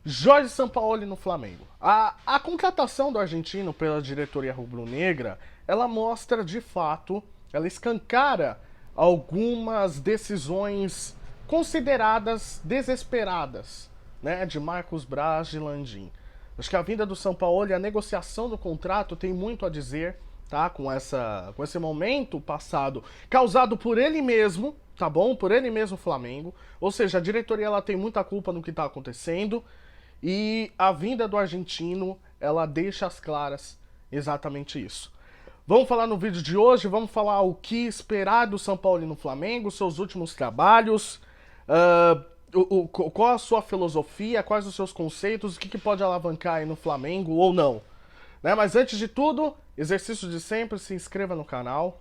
Jorge Sampaoli no Flamengo. A contratação do argentino pela diretoria rubro-negra, ela mostra de fato, ela escancara algumas decisões consideradas desesperadas, né, de Marcos Braz e Landim. Acho que a vinda do Sampaoli, a negociação do contrato tem muito a dizer, tá, com esse momento passado causado por ele mesmo, tá bom? Por ele mesmo, Flamengo. Ou seja, a diretoria ela tem muita culpa no que está acontecendo. E a vinda do argentino, ela deixa às claras exatamente isso. Vamos falar no vídeo de hoje, vamos falar o que esperar do Sampaoli no Flamengo, seus últimos trabalhos, qual a sua filosofia, quais os seus conceitos, o que pode alavancar aí no Flamengo ou não. Né? Mas antes de tudo, exercício de sempre, se inscreva no canal,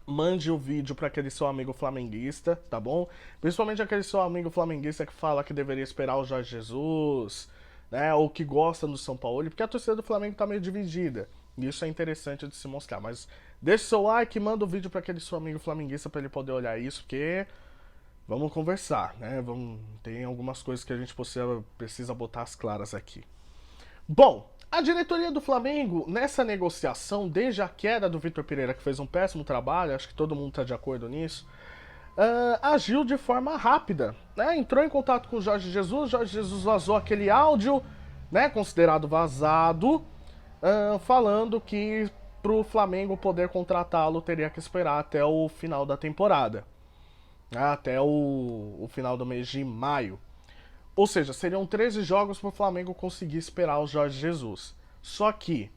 mande o vídeo para aquele seu amigo flamenguista, tá bom? Principalmente aquele seu amigo flamenguista que fala que deveria esperar o Jorge Jesus, né? Ou que gosta do São Paulo, porque a torcida do Flamengo tá meio dividida. E isso é interessante de se mostrar. Mas deixa o seu like e manda o vídeo para aquele seu amigo flamenguista para ele poder olhar isso, porque vamos conversar, né? Tem algumas coisas que a gente precisa botar as claras aqui. Bom, a diretoria do Flamengo, nessa negociação, desde a queda do Vitor Pereira, que fez um péssimo trabalho, acho que todo mundo está de acordo nisso, agiu de forma rápida, né? Entrou em contato com o Jorge Jesus vazou aquele áudio, né, considerado vazado, falando que para o Flamengo poder contratá-lo teria que esperar até o final da temporada, até o final do mês de maio. Ou seja, seriam 13 jogos para o Flamengo conseguir esperar o Jorge Jesus. Só que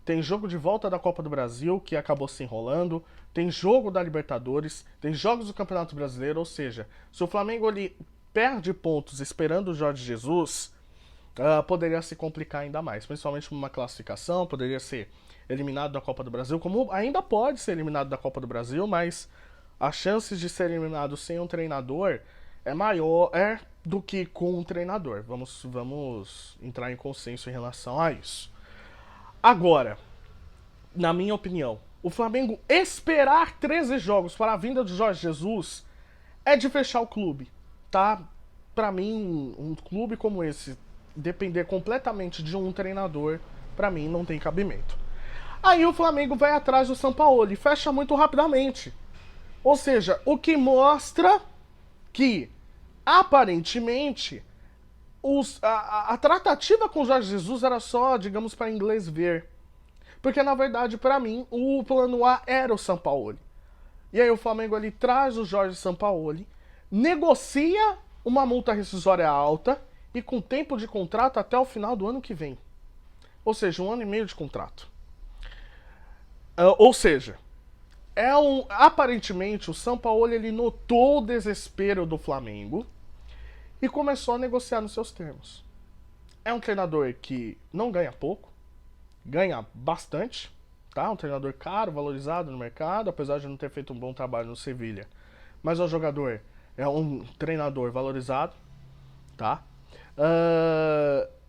tem jogo de volta da Copa do Brasil, que acabou se enrolando, tem jogo da Libertadores, tem jogos do Campeonato Brasileiro, ou seja, se o Flamengo ele perde pontos esperando o Jorge Jesus, poderia se complicar ainda mais, principalmente numa classificação, poderia ser eliminado da Copa do Brasil, como ainda pode ser eliminado da Copa do Brasil, mas as chances de ser eliminado sem um treinador é maior do que com um treinador. Vamos entrar em consenso em relação a isso. Agora, na minha opinião, o Flamengo esperar 13 jogos para a vinda do Jorge Jesus é de fechar o clube, tá? Para mim, um clube como esse depender completamente de um treinador, para mim não tem cabimento. Aí o Flamengo vai atrás do Sampaoli e fecha muito rapidamente. Ou seja, o que mostra que, aparentemente, a tratativa com o Jorge Jesus era só, digamos, para inglês ver. Porque, na verdade, para mim, o plano A era o Sampaoli. E aí o Flamengo ele traz o Jorge Sampaoli, negocia uma multa rescisória alta e com tempo de contrato até o final do ano que vem. Ou seja, 1 ano e meio de contrato. Ou seja, aparentemente o Sampaoli ele notou o desespero do Flamengo e começou a negociar nos seus termos. É um treinador que não ganha pouco, ganha bastante, tá? Um treinador caro, valorizado no mercado, apesar de não ter feito um bom trabalho no Sevilha. Mas é um treinador valorizado, tá?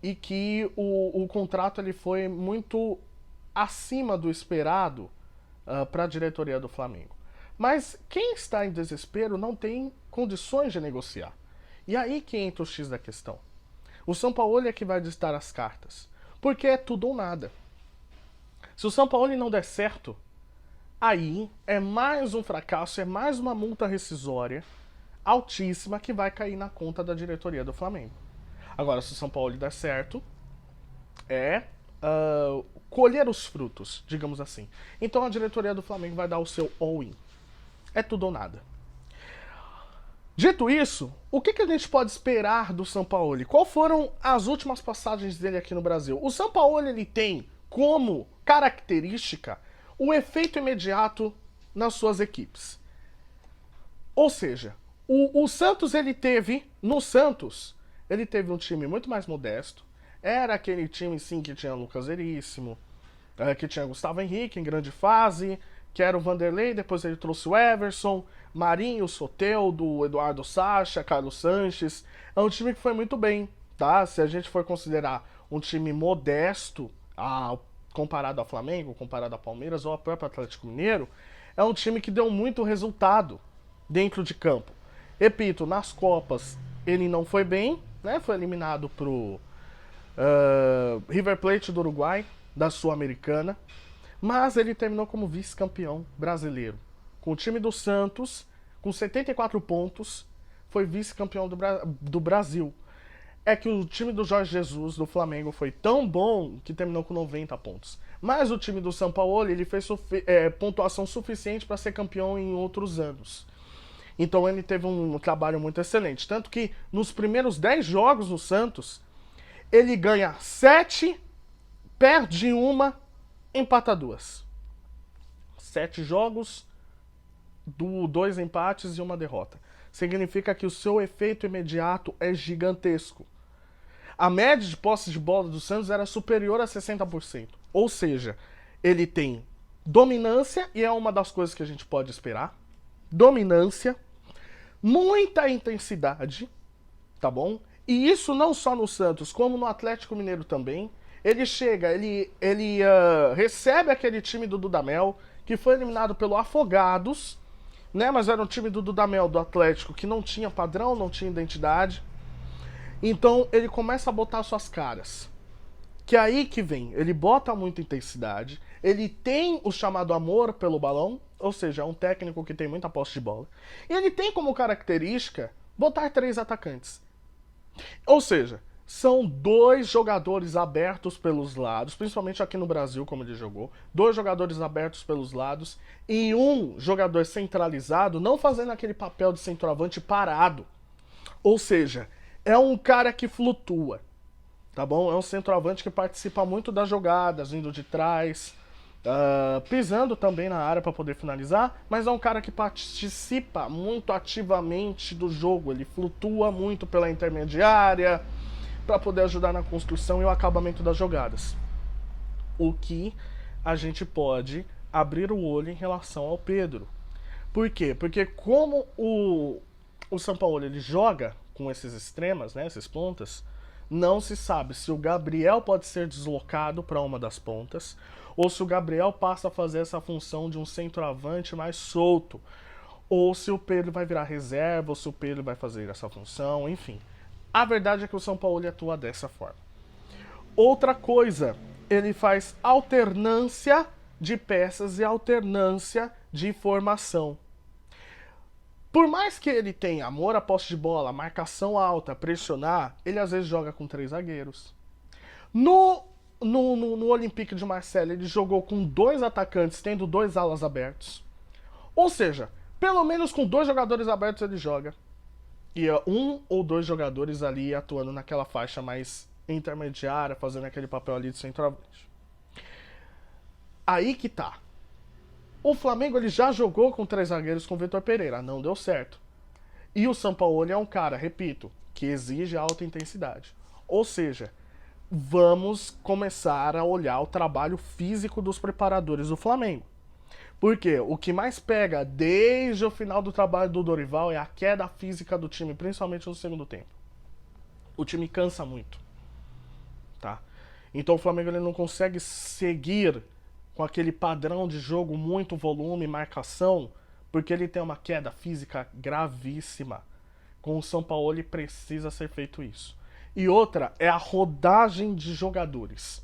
E que o contrato ele foi muito acima do esperado para a diretoria do Flamengo. Mas quem está em desespero não tem condições de negociar. E aí que entra o X da questão. O Sampaoli é que vai distar as cartas. Porque é tudo ou nada. Se o Sampaoli não der certo, aí é mais um fracasso, é mais uma multa rescisória altíssima que vai cair na conta da diretoria do Flamengo. Agora, se o Sampaoli der certo, colher os frutos, digamos assim. Então a diretoria do Flamengo vai dar o seu all-in. É tudo ou nada. Dito isso, o que a gente pode esperar do Sampaoli? Qual foram as últimas passagens dele aqui no Brasil? O Sampaoli ele tem como característica o efeito imediato nas suas equipes. Ou seja, o Santos no Santos, ele teve um time muito mais modesto. Era aquele time sim que tinha Lucas Veríssimo, que tinha Gustavo Henrique em grande fase, que era o Vanderlei, depois ele trouxe o Everson, Marinho, Soteldo, Eduardo Sacha, Carlos Sanches. É um time que foi muito bem, tá? Se a gente for considerar um time modesto, comparado ao Flamengo, comparado ao Palmeiras ou ao próprio Atlético Mineiro, é um time que deu muito resultado dentro de campo. Repito, nas Copas ele não foi bem, né? Foi eliminado pro River Plate do Uruguai, da Sul-Americana. Mas ele terminou como vice-campeão brasileiro. Com o time do Santos, com 74 pontos, foi vice-campeão do Brasil. É que o time do Jorge Jesus, do Flamengo, foi tão bom que terminou com 90 pontos. Mas o time do São Paulo, ele fez pontuação suficiente para ser campeão em outros anos. Então ele teve um trabalho muito excelente. Tanto que nos primeiros 10 jogos no Santos, ele ganha 7, perde uma, empata 2. 7 jogos, 2 empates e uma derrota. Significa que o seu efeito imediato é gigantesco. A média de posse de bola do Santos era superior a 60%. Ou seja, ele tem dominância, e é uma das coisas que a gente pode esperar. Dominância, muita intensidade, tá bom? E isso não só no Santos, como no Atlético Mineiro também. Ele chega, ele recebe aquele time do Dudamel, que foi eliminado pelo Afogados, né? Mas era um time do Dudamel, do Atlético, que não tinha padrão, não tinha identidade. Então ele começa a botar suas caras. Que é aí que vem, ele bota muita intensidade, ele tem o chamado amor pelo balão, ou seja, é um técnico que tem muita posse de bola. E ele tem como característica botar 3 atacantes. Ou seja, são 2 jogadores abertos pelos lados, principalmente aqui no Brasil, como ele jogou. 2 jogadores abertos pelos lados e um jogador centralizado, não fazendo aquele papel de centroavante parado. Ou seja, é um cara que flutua, tá bom? É um centroavante que participa muito das jogadas, indo de trás, pisando também na área para poder finalizar, mas é um cara que participa muito ativamente do jogo, ele flutua muito pela intermediária, para poder ajudar na construção e o acabamento das jogadas. O que a gente pode abrir o olho em relação ao Pedro. Por quê? Porque como o São Paulo ele joga com esses extremas, né, esses pontas, não se sabe se o Gabriel pode ser deslocado para uma das pontas ou se o Gabriel passa a fazer essa função de um centroavante mais solto, ou se o Pedro vai virar reserva, ou se o Pedro vai fazer essa função, enfim. A verdade é que o São Paulo atua dessa forma. Outra coisa, ele faz alternância de peças e alternância de formação. Por mais que ele tenha amor à posse de bola, marcação alta, pressionar, ele às vezes joga com 3 zagueiros. No Olympique de Marseille, ele jogou com 2 atacantes, tendo 2 alas abertos. Ou seja, pelo menos com 2 jogadores abertos ele joga. E 1 ou 2 jogadores ali atuando naquela faixa mais intermediária, fazendo aquele papel ali de centroavante. Aí que tá. O Flamengo ele já jogou com 3 zagueiros com o Vitor Pereira, não deu certo. E o Sampaoli é um cara, repito, que exige alta intensidade. Ou seja, vamos começar a olhar o trabalho físico dos preparadores do Flamengo. Porque o que mais pega desde o final do trabalho do Dorival é a queda física do time, principalmente no segundo tempo. O time cansa muito, tá? Então o Flamengo ele não consegue seguir com aquele padrão de jogo, muito volume, marcação, porque ele tem uma queda física gravíssima. Com o São Paulo ele precisa ser feito isso. E outra é a rodagem de jogadores.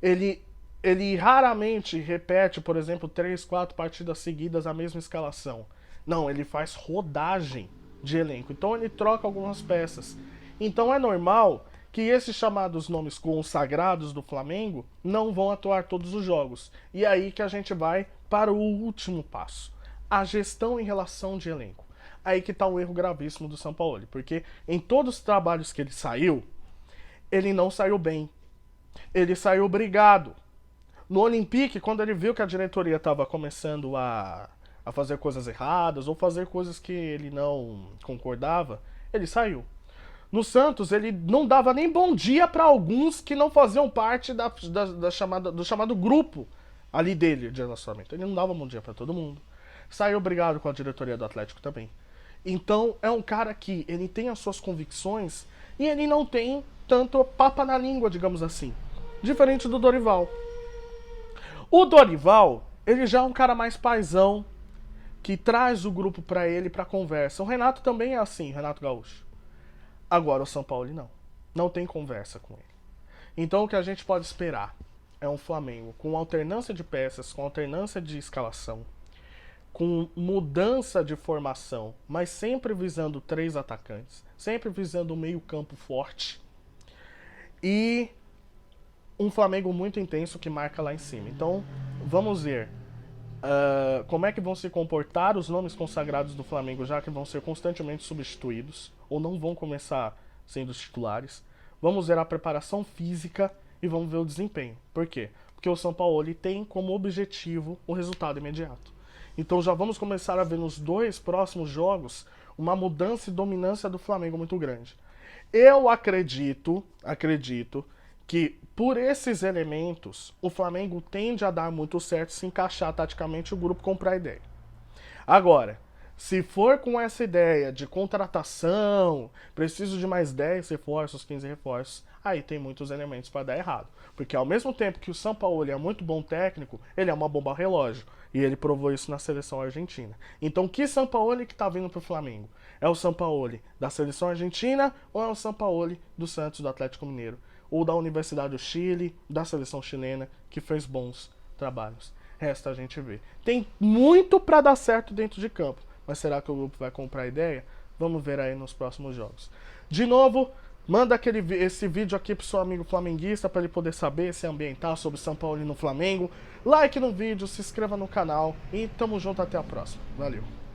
Ele raramente repete, por exemplo, 3, 4 partidas seguidas a mesma escalação. Não, ele faz rodagem de elenco. Então ele troca algumas peças. Então é normal que esses chamados nomes consagrados do Flamengo não vão atuar todos os jogos. E é aí que a gente vai para o último passo. A gestão em relação de elenco. Aí que está um erro gravíssimo do Sampaoli. Porque em todos os trabalhos que ele saiu, ele não saiu bem. Ele saiu brigado. No Olympique, quando ele viu que a diretoria estava começando a fazer coisas erradas ou fazer coisas que ele não concordava, ele saiu. No Santos, ele não dava nem bom dia para alguns que não faziam parte do chamado grupo ali dele de relacionamento. Ele não dava bom dia para todo mundo. Saiu brigado com a diretoria do Atlético também. Então, é um cara que ele tem as suas convicções e ele não tem tanto papa na língua, digamos assim. Diferente do Dorival. O Dorival, ele já é um cara mais paizão, que traz o grupo para ele para conversa. O Renato também é assim, Renato Gaúcho. Agora o São Paulo não. Não tem conversa com ele. Então o que a gente pode esperar é um Flamengo com alternância de peças, com alternância de escalação, com mudança de formação, mas sempre visando 3 atacantes, sempre visando um meio-campo forte e um Flamengo muito intenso que marca lá em cima. Então, vamos ver como é que vão se comportar os nomes consagrados do Flamengo, já que vão ser constantemente substituídos ou não vão começar sendo os titulares. Vamos ver a preparação física e vamos ver o desempenho. Por quê? Porque o Sampaoli tem como objetivo o resultado imediato. Então já vamos começar a ver nos 2 próximos jogos uma mudança e dominância do Flamengo muito grande. Eu acredito que por esses elementos o Flamengo tende a dar muito certo se encaixar taticamente o grupo comprar a ideia. Agora, se for com essa ideia de contratação, preciso de mais 10 reforços, 15 reforços, aí tem muitos elementos para dar errado. Porque ao mesmo tempo que o Sampaoli é muito bom técnico, ele é uma bomba relógio. E ele provou isso na seleção argentina. Então, que Sampaoli que tá vindo pro Flamengo? É o Sampaoli da seleção argentina ou é o Sampaoli do Santos, do Atlético Mineiro? Ou da Universidade do Chile, da seleção chilena, que fez bons trabalhos? Resta a gente ver. Tem muito para dar certo dentro de campo. Mas será que o grupo vai comprar a ideia? Vamos ver aí nos próximos jogos. De novo, manda esse vídeo aqui pro seu amigo flamenguista para ele poder saber, se ambientar sobre São Paulo e no Flamengo. Like no vídeo, se inscreva no canal e tamo junto até a próxima. Valeu!